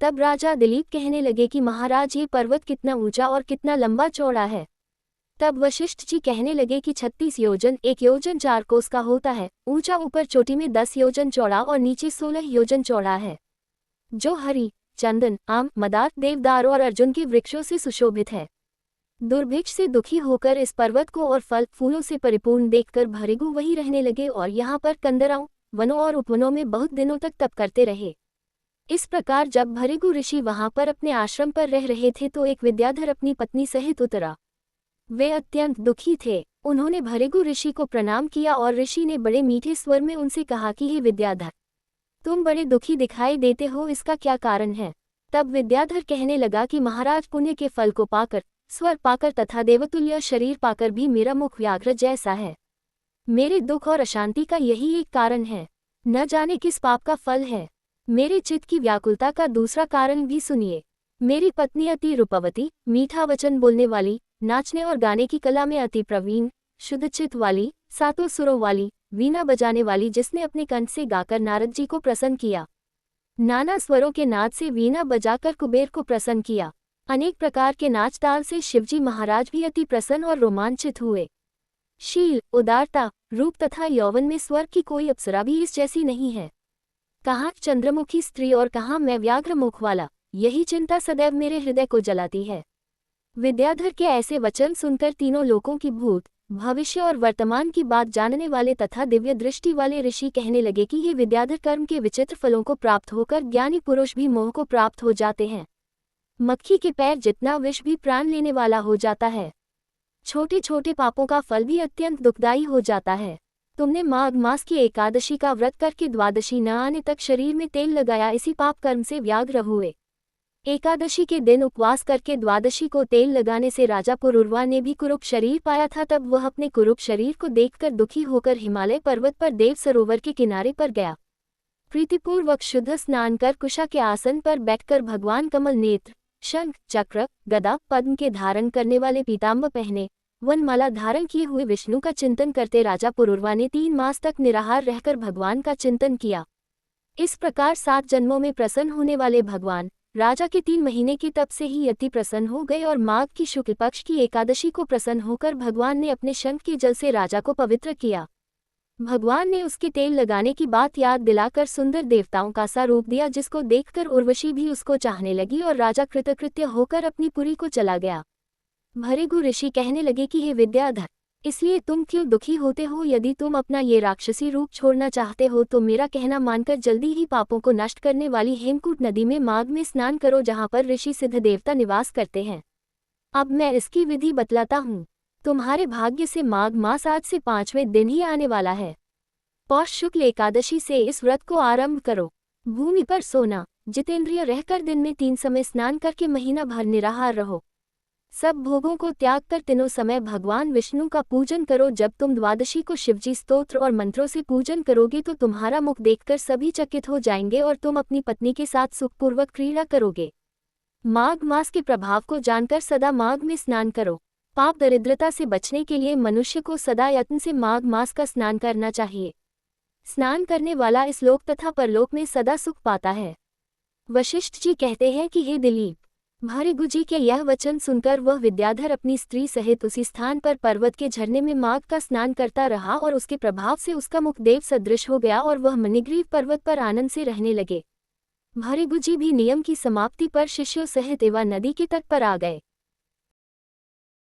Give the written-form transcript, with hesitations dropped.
तब राजा दिलीप कहने लगे कि महाराज, ये पर्वत कितना ऊंचा और कितना लंबा चौड़ा है। तब वशिष्ठ जी कहने लगे कि 36 योजन, 1 योजन 4 कोस का होता है, ऊंचा ऊपर चोटी में 10 योजन चौड़ा और नीचे 16 योजन चौड़ा है, जो हरी, चंदन, आम, मदार, देवदार और अर्जुन के वृक्षों से सुशोभित है। दुर्भिक्ष से दुखी होकर इस पर्वत को और फल फूलों से परिपूर्ण देखकर भृगु वहीं रहने लगे और यहाँ पर कंदराओं, वनों और उपवनों में बहुत दिनों तक तप करते रहे। इस प्रकार जब भृगु ऋषि वहां पर अपने आश्रम पर रह रहे थे तो एक विद्याधर अपनी पत्नी सहित उतरा। वे अत्यंत दुखी थे। उन्होंने भृगु ऋषि को प्रणाम किया और ऋषि ने बड़े मीठे स्वर में उनसे कहा कि हे विद्याधर, तुम बड़े दुखी दिखाई देते हो, इसका क्या कारण है। तब विद्याधर कहने लगा कि महाराज, पुण्य के फल को पाकर, स्वर पाकर तथा देवतुल्य शरीर पाकर भी मेरा मुख व्याघ्र जैसा है। मेरे दुख और अशांति का यही एक कारण है, न जाने किस पाप का फल है। मेरे चित्त की व्याकुलता का दूसरा कारण भी सुनिए। मेरी पत्नी अति रूपवती, मीठा वचन बोलने वाली, नाचने और गाने की कला में अति प्रवीण, शुद्ध चित्त वाली, सातों सुरों वाली, वीणा बजाने वाली, जिसने अपने कंठ से गाकर नारद जी को प्रसन्न किया, नाना स्वरों के नाद से वीणा बजाकर कुबेर को प्रसन्न किया, अनेक प्रकार के नाच ताल से शिवजी महाराज भी अति प्रसन्न और रोमांचित हुए। शील, उदारता, रूप तथा यौवन में स्वर्ग की कोई अप्सरा भी इस जैसी नहीं है। कहाँ चंद्रमुखी स्त्री और कहाँ मैं व्याघ्र मुख वाला, यही चिंता सदैव मेरे हृदय को जलाती है। विद्याधर के ऐसे वचन सुनकर तीनों लोकों की भूत, भविष्य और वर्तमान की बात जानने वाले तथा दिव्य दृष्टि वाले ऋषि कहने लगे कि ये विद्याधर कर्म के विचित्र फलों को प्राप्त होकर ज्ञानी पुरुष भी मोह को प्राप्त हो जाते हैं। मक्खी के पैर जितना विष भी प्राण लेने वाला हो जाता है। छोटे छोटे पापों का फल भी अत्यंत दुखदायी हो जाता है। तुमने माघ मास की एकादशी का व्रत करके द्वादशी न आने तक शरीर में तेल लगाया, इसी पाप कर्म से व्याघ्र हुए। एकादशी के दिन उपवास करके द्वादशी को तेल लगाने से राजा पुरुरवा ने भी कुरूप शरीर पाया था। तब वह अपने कुरूप शरीर को देखकर दुखी होकर हिमालय पर्वत पर देव सरोवर के किनारे पर गया। प्रीतिपूर्वक शुद्ध स्नान कर कुशा के आसन पर बैठकर भगवान कमल नेत्र, शंख, चक्र, गदा, पद्म के धारण करने वाले पीताम्बर पहने, वनमाला धारण किए हुए विष्णु का चिंतन करते राजा पुरुरवा ने 3 मास तक निराहार रहकर भगवान का चिंतन किया। इस प्रकार 7 जन्मों में प्रसन्न होने वाले भगवान राजा के 3 महीने की तप से ही अति प्रसन्न हो गए और माघ की शुक्ल पक्ष की एकादशी को प्रसन्न होकर भगवान ने अपने शंख के जल से राजा को पवित्र किया। भगवान ने उसके तेल लगाने की बात याद दिलाकर सुंदर देवताओं का सा रूप दिया, जिसको देखकर उर्वशी भी उसको चाहने लगी और राजा कृतकृत्य होकर अपनी पुरी को चला गया। भृगु ऋषि कहने लगे कि हे विद्याधर, इसलिए तुम क्यों दुखी होते हो। यदि तुम अपना ये राक्षसी रूप छोड़ना चाहते हो तो मेरा कहना मानकर जल्दी ही पापों को नष्ट करने वाली हेमकूट नदी में माघ में स्नान करो, जहाँ पर ऋषि सिद्ध देवता निवास करते हैं। अब मैं इसकी विधि बतलाता हूँ। तुम्हारे भाग्य से माघ मास आज से 5वें दिन ही आने वाला है। पौष शुक्ल एकादशी से इस व्रत को आरंभ करो। भूमि पर सोना, जितेंद्रिय रहकर दिन में 3 समय स्नान करके महीना भर निराहार रहो। सब भोगों को त्याग कर तीनों समय भगवान विष्णु का पूजन करो। जब तुम द्वादशी को शिवजी स्तोत्र और मंत्रों से पूजन करोगे तो तुम्हारा मुख देखकर सभी चकित हो जाएंगे और तुम अपनी पत्नी के साथ सुखपूर्वक क्रीड़ा करोगे। माघ मास के प्रभाव को जानकर सदा माघ में स्नान करो। पाप दरिद्रता से बचने के लिए मनुष्य को सदा यत्न से माघ मास का स्नान करना चाहिए। स्नान करने वाला इस लोक तथा परलोक में सदा सुख पाता है। वशिष्ठ जी कहते हैं कि हे दिलीप, भृगु जी के यह वचन सुनकर वह विद्याधर अपनी स्त्री सहित उसी स्थान पर पर्वत के झरने में माघ का स्नान करता रहा और उसके प्रभाव से उसका मुख देव सदृश हो गया और वह मणिग्रीव पर्वत पर आनंद से रहने लगे। भृगु जी भी नियम की समाप्ति पर शिष्यों सहित एवं नदी के तट पर आ गए।